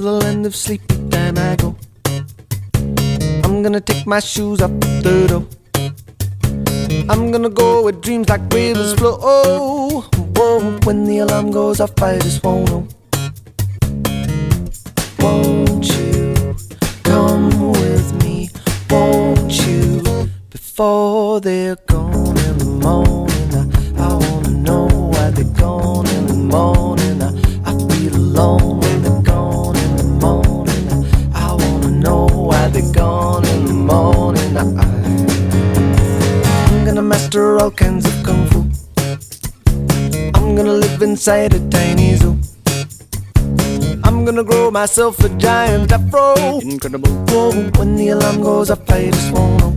to the land of sleepy time I go. I'm gonna take my shoes off the door. I'm gonna go where dreams like rivers flow. Whoa, when the alarm goes off, I just won't know. Won't you come with me? Won't you? Before they're gone in the morning, I wanna know why they're gone in the morning. I feel alone when they're gone in the morning. I wanna know why they're gone in the morning. I'm gonna master all kinds of kung fu. I'm gonna live inside a tiny zoo. I'm gonna grow myself a giant afro. Incredible. Whoa, when the alarm goes off, I just won't know.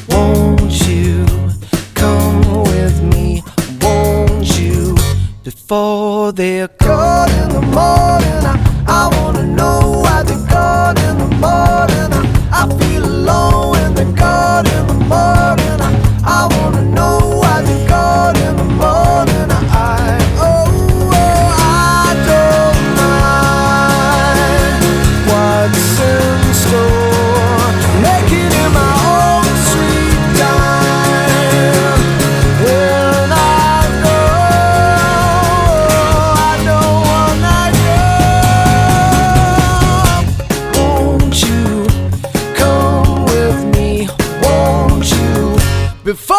Won't you come with me? Won't you? Before they're gone in the morning, I wanna know why they're gone in the morning. I feel alone when they're gone in the morning. I wanna know why they're gone in the morning. I don't mind what's in store. Making it my own sweet time. And I don't wanna go. Won't you come with me? Won't you? Before